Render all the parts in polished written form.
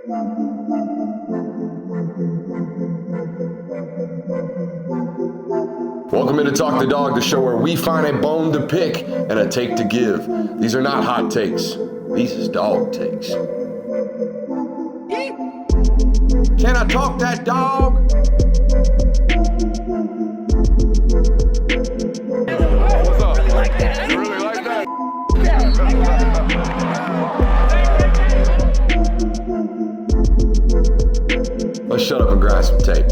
Welcome into Talk the Dog, the show where we find a bone to pick and a take to give. These are not hot takes. These is dog takes. Can I talk that dog? What's up? You really like that? Let's shut up and grind some tape.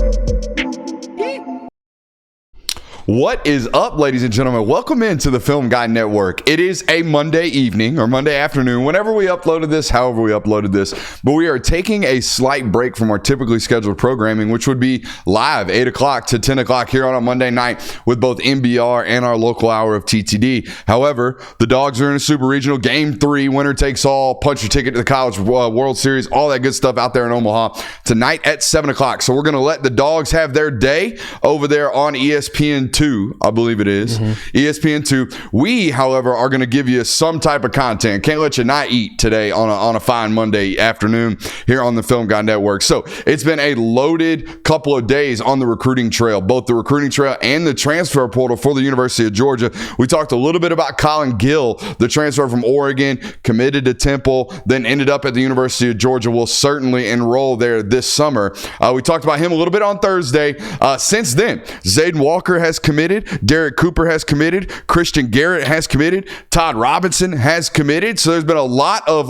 What is up, ladies and gentlemen? Welcome into the Film Guy Network. It is a Monday evening or Monday afternoon, whenever we uploaded this, however we uploaded this. But we are taking a slight break from our typically scheduled programming, which would be live 8 o'clock to 10 o'clock here on a Monday night with both NBR and our local hour of TTD. However, the Dogs are in a Super Regional Game 3, winner takes all, punch your ticket to the College World Series, all that good stuff out there in Omaha tonight at 7 o'clock. So we're going to let the Dogs have their day over there on ESPN2, I believe it is. ESPN2. We, however, are going to give you some type of content. Can't let you not eat today on a fine Monday afternoon here on the Film Guy Network. So it's been a loaded couple of days on the recruiting trail, both the recruiting trail and the transfer portal for the University of Georgia. We talked a little bit about Colin Gill, the transfer from Oregon, committed to Temple, then ended up at the University of Georgia, will certainly enroll there this summer. We talked about him a little bit on Thursday. Since then, Zayden Walker has committed, Garrett Cooper has committed, Christian Garrett has committed, Todd Robinson has committed. So there's been a lot of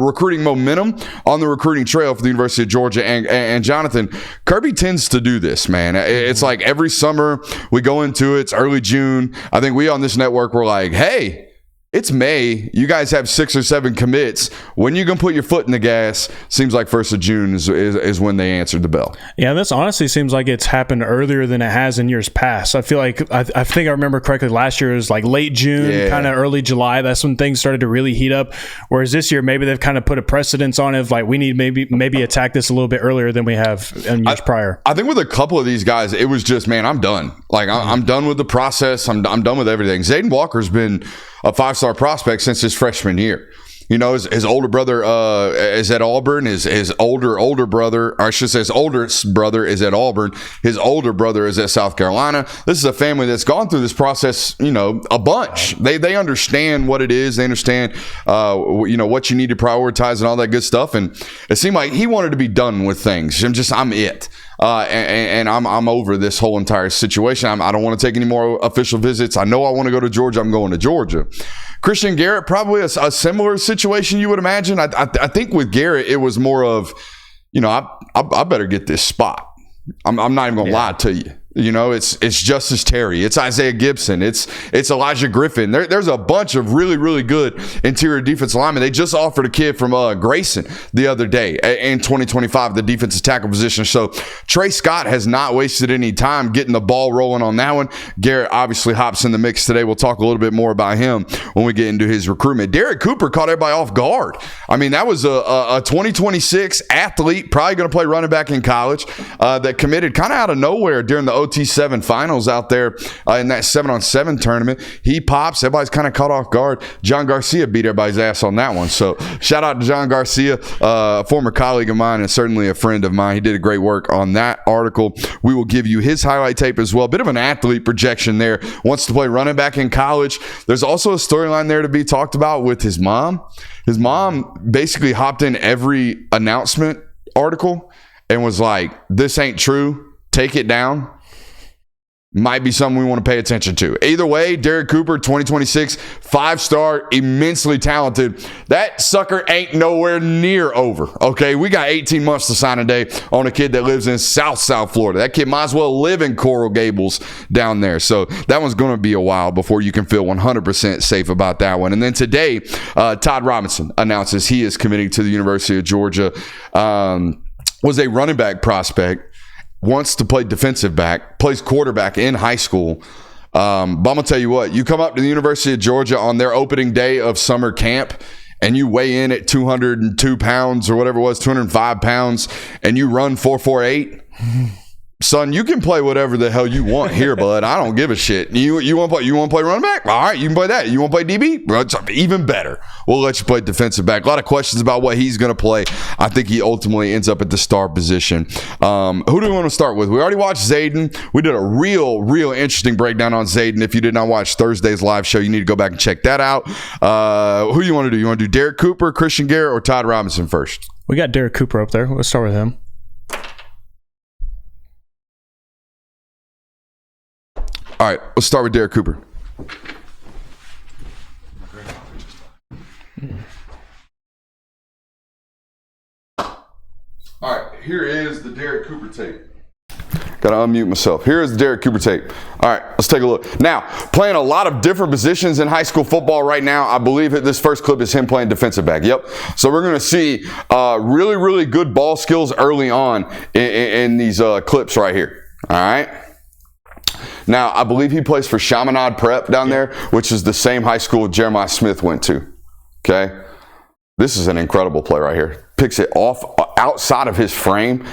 recruiting momentum on the recruiting trail for the University of Georgia. And Jonathan, Kirby tends to do this, man. It's like every summer we go into it, it's early June. I think we on this network were like, hey, it's May. You guys have 6 or 7 commits. When you going to put your foot in the gas? Seems like 1st of June is when they answered the bell. Yeah, this honestly seems like it's happened earlier than it has in years past. I feel like, I think I remember correctly, last year was like late June, kind of early July. That's when things started to really heat up. Whereas this year, maybe they've kind of put a precedence on it of like, we need maybe attack this a little bit earlier than we have in years prior. I think with a couple of these guys, it was just, man, I'm done. Like, I'm done with the process. I'm done with everything. Zayden Walker's been a 5-star prospect since his freshman year. You know, his older brother is at Auburn. His older brother, or I should say his oldest brother is at Auburn. His older brother is at South Carolina. This is a family that's gone through this process, you know, a bunch. They understand what it is. They understand, you know, what you need to prioritize and all that good stuff. And it seemed like he wanted to be done with things. I'm it. And I'm over this whole entire situation. I don't want to take any more official visits. I know I want to go to Georgia. I'm going to Georgia. Christian Garrett, probably a similar situation you would imagine. I think with Garrett, it was more of, you know, I better get this spot. I'm not even going to lie to you. You know, it's Justice Terry, it's Isaiah Gibson, it's Elijah Griffin. There's a bunch of really, really good interior defensive linemen. They just offered a kid from Grayson the other day in 2025, the defensive tackle position. So Trey Scott has not wasted any time getting the ball rolling on that one. Garrett obviously hops in the mix today. We'll talk a little bit more about him when we get into his recruitment. Derek Cooper caught everybody off guard. I mean, that was a 2026 athlete, probably going to play running back in college, that committed kind of out of nowhere during the OT7 finals out there in that 7-on-7 tournament. He pops. Everybody's kind of caught off guard. John Garcia beat everybody's ass on that one. So shout out to John Garcia, a former colleague of mine and certainly a friend of mine. He did a great work on that article. We will give you his highlight tape as well. Bit of an athlete projection there. Wants to play running back in college. There's also a storyline there to be talked about with his mom. His mom basically hopped in every announcement article and was like, this ain't true. Take it down. Might be something we want to pay attention to. Either way, Derek Cooper, 2026, 5-star, immensely talented. That sucker ain't nowhere near over, okay? We got 18 months to sign a day on a kid that lives in South Florida. That kid might as well live in Coral Gables down there. So that one's going to be a while before you can feel 100% safe about that one. And then today, Todd Robinson announces he is committing to the University of Georgia. Was a running back prospect. Wants to play defensive back, plays quarterback in high school. But I'm going to tell you what, you come up to the University of Georgia on their opening day of summer camp and you weigh in at 202 pounds or whatever it was, 205 pounds, and you run 4.48, son, you can play whatever the hell you want here, bud. I don't give a shit. You want to play running back? All right, you can play that. You want to play DB? Well, it's even better. We'll let you play defensive back. A lot of questions about what he's going to play. I think he ultimately ends up at the star position. Who do we want to start with? We already watched Zayden. We did a real interesting breakdown on Zayden. If you did not watch Thursday's live show, you need to go back and check that out. Who you want to do? You want to do Derek Cooper, Christian Garrett, or Todd Robinson first? We got Derek Cooper up there. Let's start with him. All right, let's start with Derek Cooper. All right, here is the Derek Cooper tape. Got to unmute myself. Here is the Derek Cooper tape. All right, let's take a look. Now, playing a lot of different positions in high school football right now. I believe that this first clip is him playing defensive back. Yep. So we're going to see really good ball skills early on in these clips right here. All right. Now, I believe he plays for Chaminade Prep down there, which is the same high school Jeremiah Smith went to. Okay. This is an incredible play right here. Picks it off outside of his frame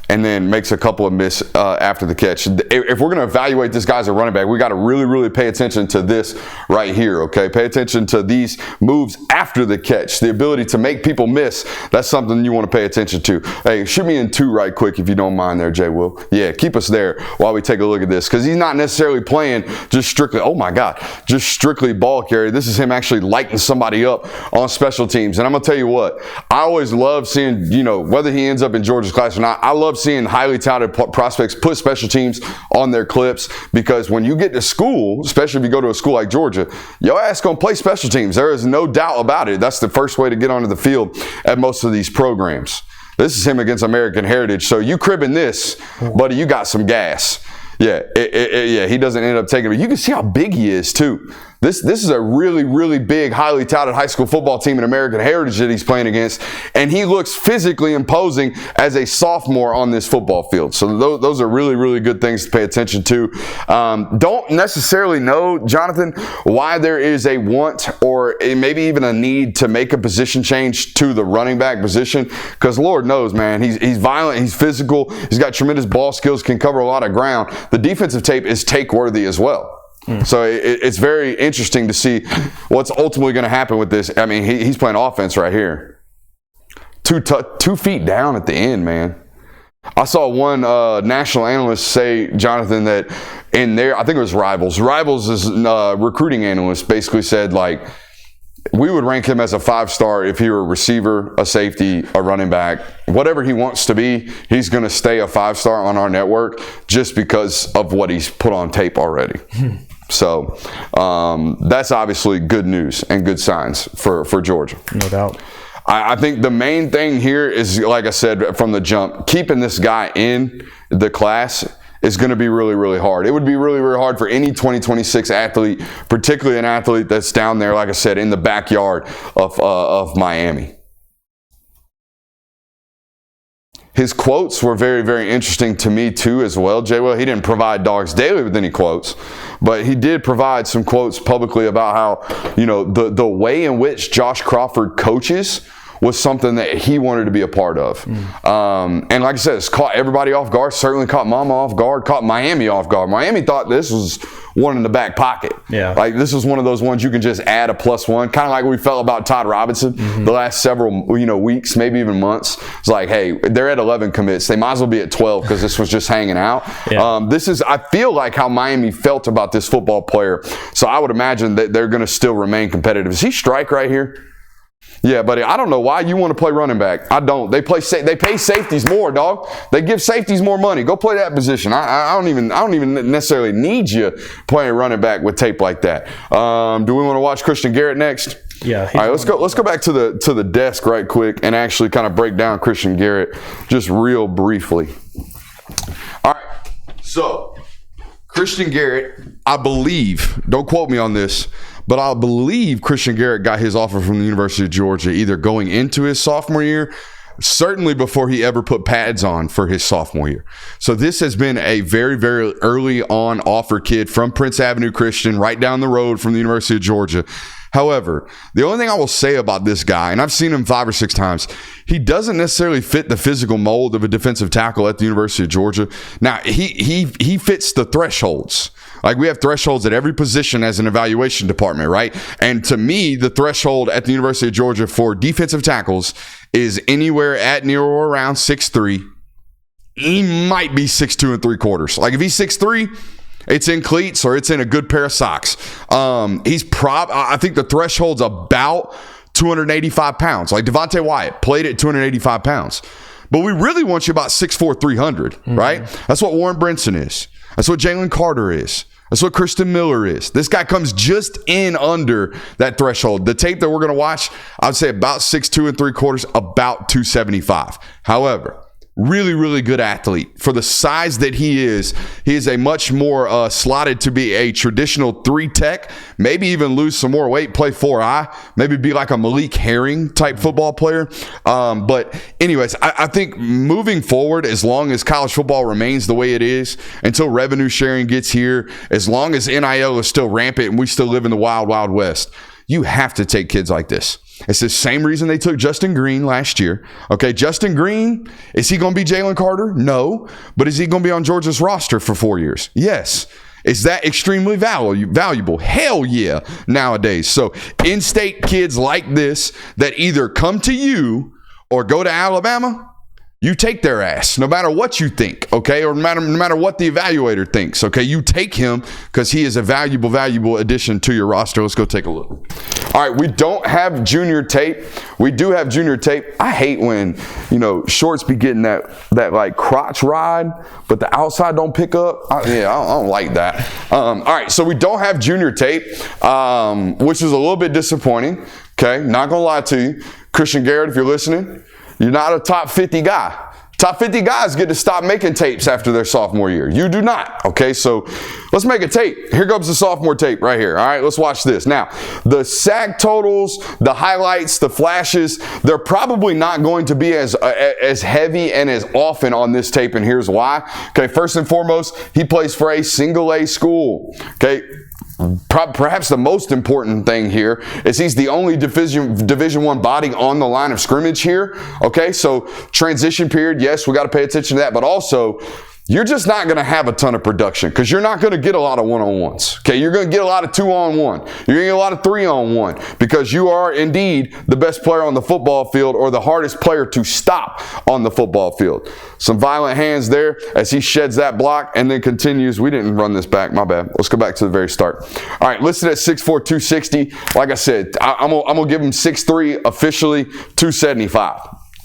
and then makes a couple of miss after the catch. If we're going to evaluate this guy as a running back, we got to really pay attention to this right here, okay? Pay attention to these moves after the catch, the ability to make people miss. That's something you want to pay attention to. Hey, shoot me in 2 right quick if you don't mind there, Jay Will. Yeah, keep us there while we take a look at this, because he's not necessarily playing just strictly, oh my God, just strictly ball carry. This is him actually lighting somebody up on special teams. And I'm going to tell you what, I always love seeing, you know, whether he ends up in Georgia's class or not, I love seeing highly talented prospects put special teams on their clips, because when you get to school, especially if you go to a school like Georgia, your ass gonna play special teams. There is no doubt about it. That's the first way to get onto the field at most of these programs. This is him against American Heritage. So you cribbing this, buddy, you got some gas. Yeah, yeah, he doesn't end up taking it. You can see how big he is too. This is a really big, highly touted high school football team in American Heritage that he's playing against, and he looks physically imposing as a sophomore on this football field. So those are really good things to pay attention to. Don't necessarily know, Jonathan, why there is a want or maybe even a need to make a position change to the running back position, because Lord knows, man, he's violent, he's physical, he's got tremendous ball skills, can cover a lot of ground. The defensive tape is take-worthy as well. So it's very interesting to see what's ultimately going to happen with this. I mean, he's playing offense right here. 2 feet down at the end, man. I saw one national analyst say, Jonathan, that in there, I think it was Rivals' recruiting analyst basically said, like, we would rank him as a 5-star if he were a receiver, a safety, a running back. Whatever he wants to be, he's going to stay a 5-star on our network just because of what he's put on tape already. So that's obviously good news and good signs for Georgia. No doubt. I think the main thing here is, like I said from the jump, keeping this guy in the class is going to be really hard. It would be really hard for any 2026 athlete, particularly an athlete that's down there, like I said, in the backyard of Miami. His quotes were very interesting to me too as well, Jay Will. He didn't provide Dogs Daily with any quotes, but he did provide some quotes publicly about how, you know, the way in which Josh Crawford coaches was something that he wanted to be a part of. And like I said, it's caught everybody off guard, certainly caught Mama off guard, caught Miami off guard. Miami thought this was one in the back pocket. Yeah. Like this was one of those ones you can just add a +1, kind of like we felt about Todd Robinson the last several weeks, maybe even months. It's like, hey, they're at 11 commits. They might as well be at 12 because this was just hanging out. Yeah. This is, I feel like, how Miami felt about this football player. So I would imagine that they're going to still remain competitive. Is he strike right here? Yeah, buddy, I don't know why you want to play running back. I don't. They pay safeties more, dog. They give safeties more money. Go play that position. I don't even necessarily need you playing running back with tape like that. Do we want to watch Christian Garrett next? Yeah. All right, let's go back to the desk right quick and actually kind of break down Christian Garrett just real briefly. All right. So, Christian Garrett, I believe, don't quote me on this, but I believe Christian Garrett got his offer from the University of Georgia either going into his sophomore year, certainly before he ever put pads on for his sophomore year. So this has been a very early on offer kid from Prince Avenue Christian, right down the road from the University of Georgia. However, the only thing I will say about this guy, and I've seen him 5 or 6 times, he doesn't necessarily fit the physical mold of a defensive tackle at the University of Georgia. Now, he fits the thresholds. Like, we have thresholds at every position as an evaluation department, right? And to me, the threshold at the University of Georgia for defensive tackles is anywhere at, near, or around 6'3". He might be 6'2 3/4. Like, if he's 6'3", it's in cleats or it's in a good pair of socks. I think the threshold's about 285 pounds. Like Devontae Wyatt played at 285 pounds. But we really want you about 6'4", 300, right? That's what Warren Brinson is. That's what Jalen Carter is. That's what Kristen Miller is. This guy comes just in under that threshold. The tape that we're going to watch, I would say about 6'2 3/4, about 275. However, really, really good athlete. For the size that he is a much more slotted to be a traditional 3 tech, maybe even lose some more weight, play 4-eye, maybe be like a Malik Herring type football player. But anyways, I think moving forward, as long as college football remains the way it is, until revenue sharing gets here, as long as NIL is still rampant and we still live in the wild, wild west, you have to take kids like this. It's the same reason they took Justin Green last year. Okay, Justin Green, is he going to be Jalen Carter? No. But is he going to be on Georgia's roster for 4 years? Yes. Is that extremely valuable? Hell yeah, nowadays. So in-state kids like this that either come to you or go to Alabama, you take their ass, no matter what you think, okay? Or no matter what the evaluator thinks, okay? You take him because he is a valuable addition to your roster. Let's go take a look. All right, we don't have junior tape. We do have junior tape. I hate when, shorts be getting that like crotch ride, but the outside don't pick up. I don't like that. All right, so we don't have junior tape, which is a little bit disappointing, okay? Not going to lie to you. Christian Garrett, if you're listening, you're not a top 50 guy. Top 50 guys get to stop making tapes after their sophomore year. You do not. Okay, so let's make a tape. Here comes the sophomore tape right here. All right, let's watch this. Now, the sack totals, the highlights, the flashes, they're probably not going to be as heavy and as often on this tape, and here's why. Okay, first and foremost, he plays for a single A school. Okay. Perhaps the most important thing here is he's the only Division I body on the line of scrimmage here. Okay, so transition period, yes, we got to pay attention to that, but also you're just not going to have a ton of production because you're not going to get a lot of one-on-ones. Okay, you're going to get a lot of 2-on-1. You're going to get a lot of 3-on-1 because you are indeed the best player on the football field or the hardest player to stop on the football field. Some violent hands there as he sheds that block and then continues. We didn't run this back. My bad. Let's go back to the very start. All right, listed at 6'4", 260. Like I said, I'm going to give him 6'3", officially 275.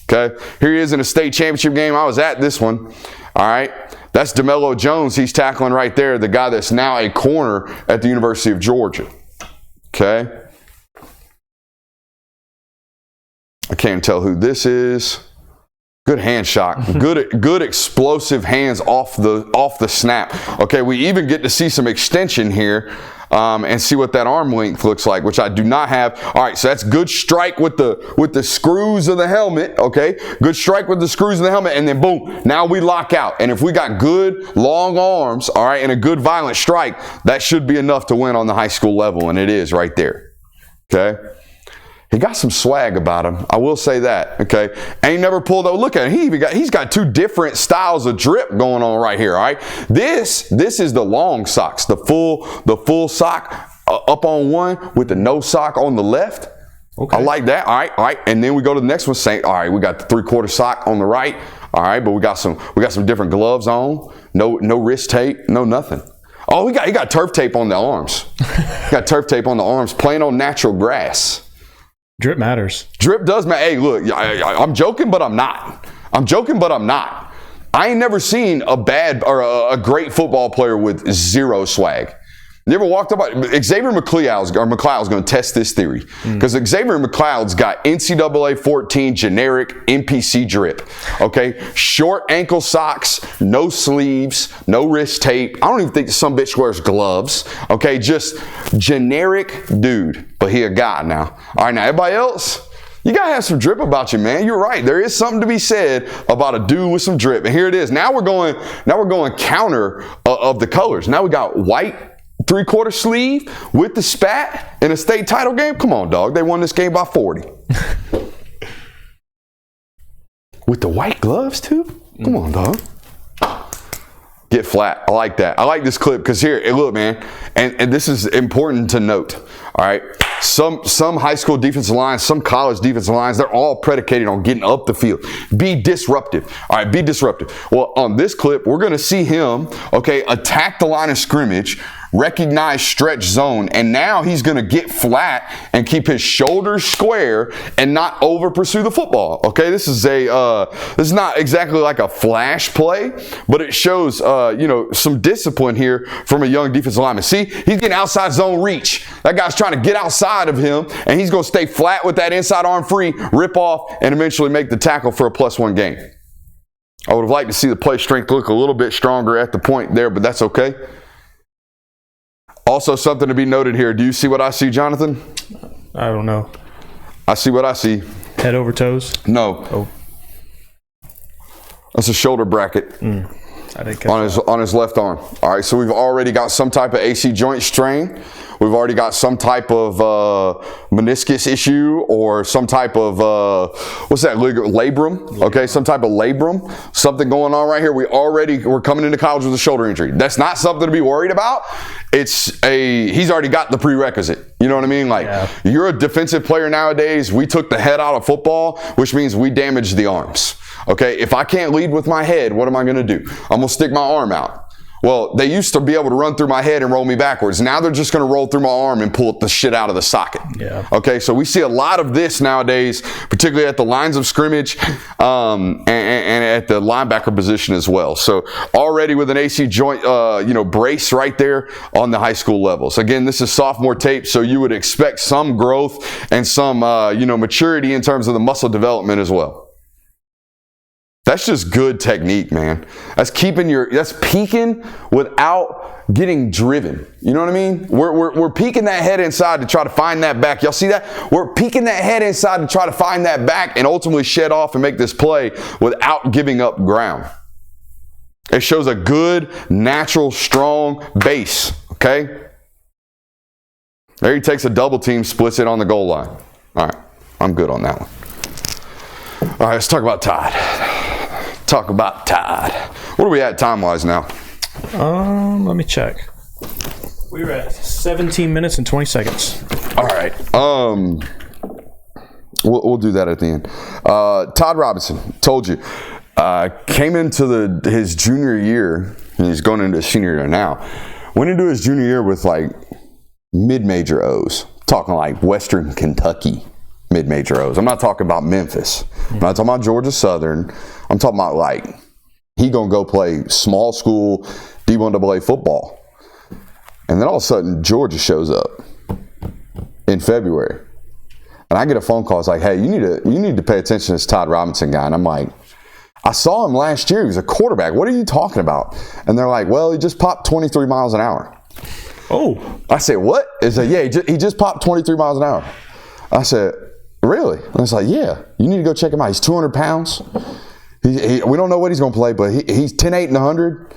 Okay, here he is in a state championship game. I was at this one. All right, that's DeMello Jones. He's tackling right there, the guy that's now a corner at the University of Georgia. Okay. I can't tell who this is. Good hand shot. Good explosive hands off the snap. Okay, we even get to see some extension here. And see what that arm length looks like, which I do not have. All right, so that's good strike with the screws of the helmet, okay? Good strike with the screws of the helmet, and then boom, now we lock out. And if we got good long arms, all right, and a good violent strike, that should be enough to win on the high school level, and it is right there, okay? He got some swag about him. I will say that, okay? Ain't never pulled over. Look at him. He's got 2 different styles of drip going on right here, all right? This is the long socks, the full sock up on one with the no sock on the left. Okay. I like that. All right. And then we go to the next one. All right, we got the 3/4 sock on the right. All right, but we got some different gloves on. No wrist tape, no nothing. Oh, he got turf tape on the arms. Got turf tape on the arms, playing on natural grass. Drip matters. Drip does matter. Hey, look, I'm joking, but I'm not. I ain't never seen a bad or a great football player with zero swag. You ever walked up? Xavier McLeod's going to test this theory because Xavier McLeod's got NCAA 14 generic NPC drip. Okay, short ankle socks, no sleeves, no wrist tape. I don't even think some bitch wears gloves. Okay, just generic dude, but he a guy now. All right, now everybody else, you got to have some drip about you, man. You're right. There is something to be said about a dude with some drip. And here it is. Now we're going counter of the colors. Now we got white 3/4 sleeve with the spat in a state title game? Come on, dog. They won this game by 40. With the white gloves, too? Come on, dog. Get flat. I like that. I like this clip because here, look, man, and this is important to note. All right. Some high school defensive lines, some college defensive lines, they're all predicated on getting up the field. Be disruptive. All right, be disruptive. Well, on this clip, we're going to see him, okay, attack the line of scrimmage, recognize stretch zone, and now he's going to get flat and keep his shoulders square and not over pursue the football. Okay, this is not exactly like a flash play, but it shows some discipline here from a young defensive lineman. See, he's getting outside zone reach. That guy's trying to get outside of him, and he's going to stay flat with that inside arm free, rip off, and eventually make the tackle for a +1 gain. I would have liked to see the play strength look a little bit stronger at the point there, but that's okay. Also, something to be noted here. Do you see what I see, Jonathan? I don't know. I see what I see. Head over toes? No. Oh. That's a shoulder bracket I didn't catch on his left arm. All right, so we've already got some type of AC joint strain. We've already got some type of meniscus issue or some type of, labrum, okay, some type of labrum, something going on right here. We're coming into college with a shoulder injury. That's not something to be worried about. He's already got the prerequisite. You know what I mean? You're a defensive player nowadays. We took the head out of football, which means we damaged the arms. Okay, if I can't lead with my head, what am I going to do? I'm going to stick my arm out. Well, they used to be able to run through my head and roll me backwards. Now they're just going to roll through my arm and pull the shit out of the socket. Yeah. Okay, so we see a lot of this nowadays, particularly at the lines of scrimmage and at the linebacker position as well. So already with an AC joint, brace right there on the high school levels. Again, this is sophomore tape, so you would expect some growth and some, maturity in terms of the muscle development as well. That's just good technique, man. That's peaking without getting driven. You know what I mean? We're peeking that head inside to try to find that back. Y'all see that? We're peeking that head inside to try to find that back and ultimately shed off and make this play without giving up ground. It shows a good, natural, strong base, okay? There he takes a double team, splits it on the goal line. All right, I'm good on that one. All right, let's talk about Todd. What are we at time-wise now? Let me check. We were at 17 minutes and 20 seconds. All right. We'll do that at the end. Todd Robinson, told you, came into his junior year, and he's going into his senior year now, went into his junior year with mid-major O's, talking like Western Kentucky mid-major O's. I'm not talking about Memphis. I'm not talking about Georgia Southern. I'm talking about he gonna go play small school D1AA football. And then all of a sudden Georgia shows up in February. And I get a phone call. It's like, hey, you need to pay attention to this Todd Robinson guy. And I'm like, I saw him last year. He was a quarterback. What are you talking about? And they're like, well, he just popped 23 miles an hour. Oh. I said, what? They said, yeah, he just popped 23 miles an hour. I said, really? And it's like, yeah, you need to go check him out. He's 200 pounds. We don't know what he's going to play, but he's 10-8 in the 100.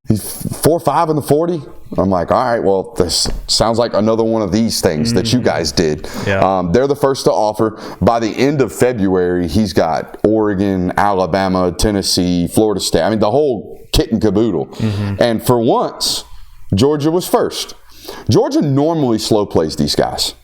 He's 4-5 in the 40. I'm like, all right, well, this sounds like another one of these things that you guys did. Yeah. They're the first to offer. By the end of February, he's got Oregon, Alabama, Tennessee, Florida State. I mean, the whole kit and caboodle. And for once, Georgia was first. Georgia normally slow plays these guys.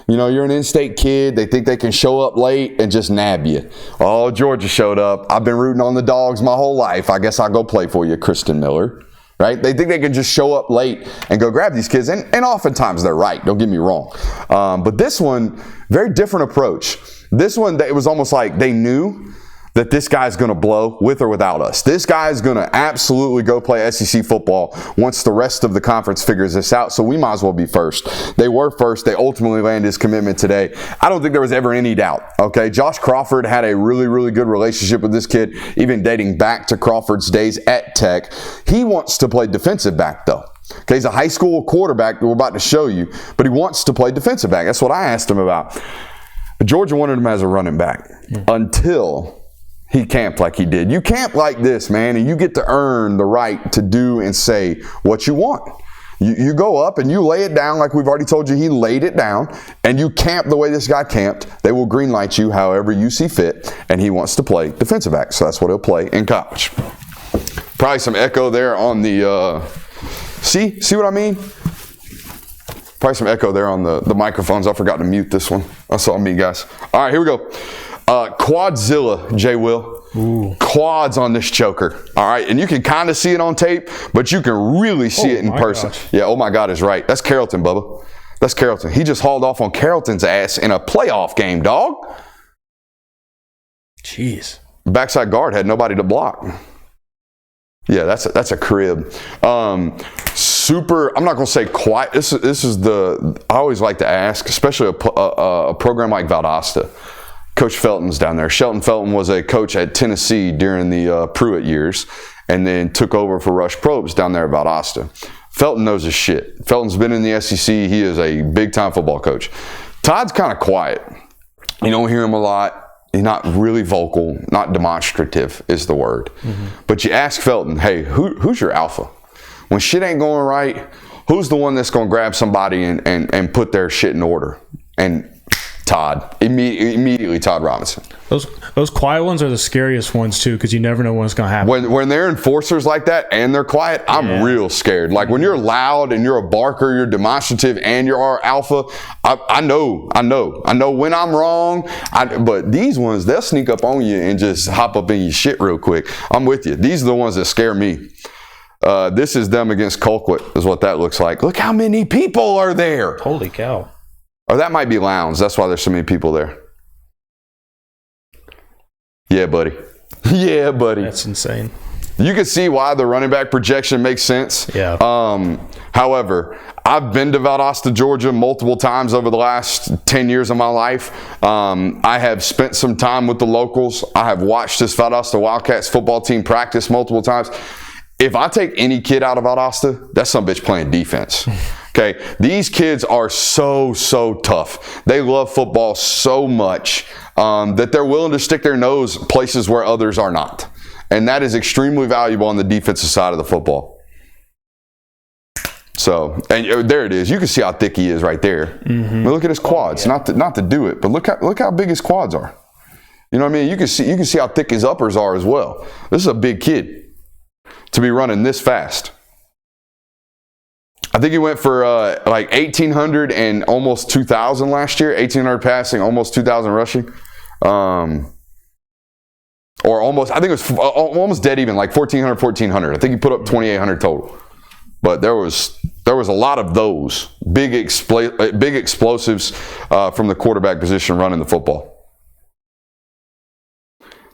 You know, you're an in-state kid. They think they can show up late and just nab you. Oh, Georgia showed up. I've been rooting on the Dogs my whole life. I guess I'll go play for you, Kristen Miller. Right? They think they can just show up late and go grab these kids. And oftentimes they're right. Don't get me wrong. But this one, very different approach. This one, it was almost like they knew that this guy's going to blow with or without us. This guy's going to absolutely go play SEC football once the rest of the conference figures this out, so we might as well be first. They were first. They ultimately landed his commitment today. I don't think there was ever any doubt, okay? Josh Crawford had a really, really good relationship with this kid, even dating back to Crawford's days at Tech. He wants to play defensive back, though. Okay, he's a high school quarterback that we're about to show you, but he wants to play defensive back. That's what I asked him about. Georgia wanted him as a running back until he camped like he did. You camp like this, man, and you get to earn the right to do and say what you want. You go up and you lay it down like we've already told you he laid it down, and you camp the way this guy camped. They will green light you however you see fit, and he wants to play defensive back, so that's what he'll play in college. Probably some echo there on the, see what I mean? Probably some echo there on the microphones. I forgot to mute this one. That's on me, guys. All right, here we go. Quadzilla, J. Will. Ooh. Quads on this choker. All right, and you can kind of see it on tape, but you can really see it in person. Gosh. Yeah, oh my God is right. That's Carrollton, Bubba. That's Carrollton. He just hauled off on Carrollton's ass in a playoff game, dog. Jeez. Backside guard had nobody to block. Yeah, that's a crib. Super. I'm not going to say quiet. This is the. I always like to ask, especially a program like Valdosta. Coach Felton's down there. Shelton Felton was a coach at Tennessee during the Pruitt years, and then took over for Rush Probst down there at Valdosta. Felton knows his shit. Felton's been in the SEC. He is a big-time football coach. Todd's kind of quiet. You don't hear him a lot. He's not really vocal, not demonstrative is the word. Mm-hmm. But you ask Felton, hey, who's your alpha? When shit ain't going right, who's the one that's going to grab somebody and put their shit in order? And Todd. Immediately Todd Robinson. Those quiet ones are the scariest ones too, because you never know what's going to happen. When they're enforcers like that and they're quiet, I'm real scared. Like when you're loud and you're a barker, you're demonstrative, and you're our alpha, I know when I'm wrong. But these ones, they'll sneak up on you and just hop up in your shit real quick. I'm with you. These are the ones that scare me. This is them against Colquitt is what that looks like. Look how many people are there. Holy cow. Or that might be Lowndes. That's why there's so many people there. Yeah, buddy. Yeah, buddy. That's insane. You can see why the running back projection makes sense. Yeah. However, I've been to Valdosta, Georgia multiple times over the last 10 years of my life. I have spent some time with the locals. I have watched this Valdosta Wildcats football team practice multiple times. If I take any kid out of Valdosta, that's some bitch playing defense. Okay, these kids are so tough. They love football so much that they're willing to stick their nose places where others are not. And that is extremely valuable on the defensive side of the football. So, and there it is. You can see how thick he is right there. Mm-hmm. I mean, look at his quads. Not to do it, but look how big his quads are. You know what I mean? You can see how thick his uppers are as well. This is a big kid to be running this fast. I think he went for like 1,800 and almost 2,000 last year. 1,800 passing, almost 2,000 rushing. Or almost, I think it was almost dead even, like 1,400, 1,400. I think he put up 2,800 total. But there was a lot of those big explosives from the quarterback position running the football.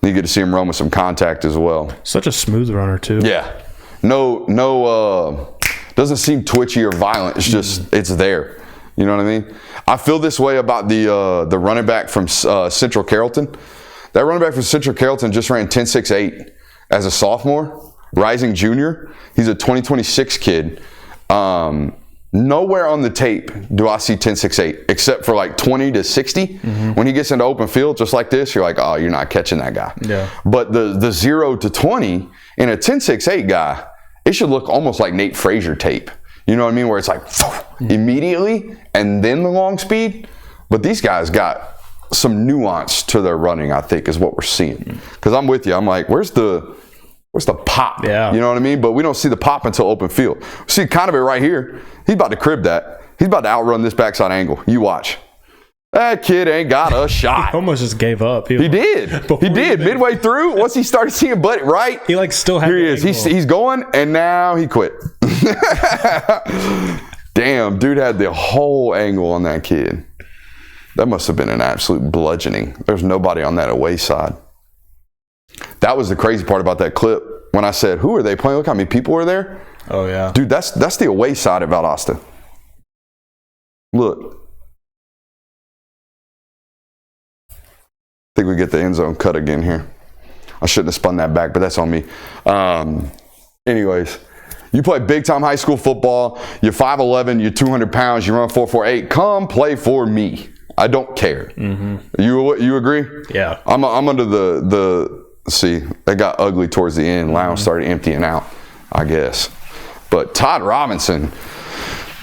You get to see him run with some contact as well. Such a smooth runner too. Yeah. No. Doesn't seem twitchy or violent. It's just, it's there. You know what I mean? I feel this way about the running back from Central Carrollton. That running back from Central Carrollton just ran 10.68 as a sophomore, rising junior. He's a 2026 kid. Nowhere on the tape do I see 10.68 except for like 20 to 60. Mm-hmm. When he gets into open field just like this, you're like, oh, you're not catching that guy. Yeah. But the 0 to 20 in a 10.68 guy, it should look almost like Nate Frazier tape. You know what I mean? Where it's like immediately and then the long speed. But these guys got some nuance to their running, I think, is what we're seeing. Because I'm with you. I'm like, where's the pop? Yeah. You know what I mean? But we don't see the pop until open field. We see kind of it right here. He's about to crib that. He's about to outrun this backside angle. You watch. That kid ain't got a shot. He almost just gave up. He did. Midway through, once he started seeing Buddy, right? He like still had. Here he is. He's going, and now he quit. Damn, dude had the whole angle on that kid. That must have been an absolute bludgeoning. There's nobody on that away side. That was the crazy part about that clip. When I said, who are they playing? Look how many people were there. Oh, yeah. Dude, that's the away side at Valdosta. Look. I think we get the end zone cut again here. I shouldn't have spun that back, but that's on me. Anyways, you play big-time high school football. You're 5'11", you're 200 pounds, you run 4.48. Come play for me. I don't care. Mm-hmm. You agree? Yeah. I'm under the see, that got ugly towards the end. Lowndes started emptying out, I guess. But Todd Robinson,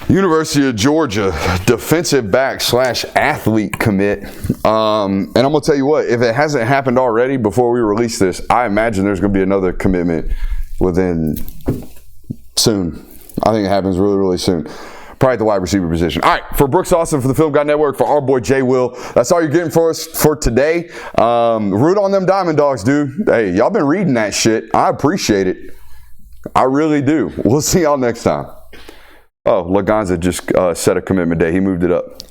University of Georgia defensive back / athlete commit. And I'm going to tell you what, if it hasn't happened already before we release this, I imagine there's going to be another commitment within soon. I think it happens really, really soon. Probably at the wide receiver position. All right, for Brooks Austin, for the Film Guy Network, for our boy Jay Will, that's all you're getting for us for today. Root on them Diamond Dogs, dude. Hey, y'all been reading that shit. I appreciate it. I really do. We'll see y'all next time. Oh, Laganza just set a commitment day. He moved it up.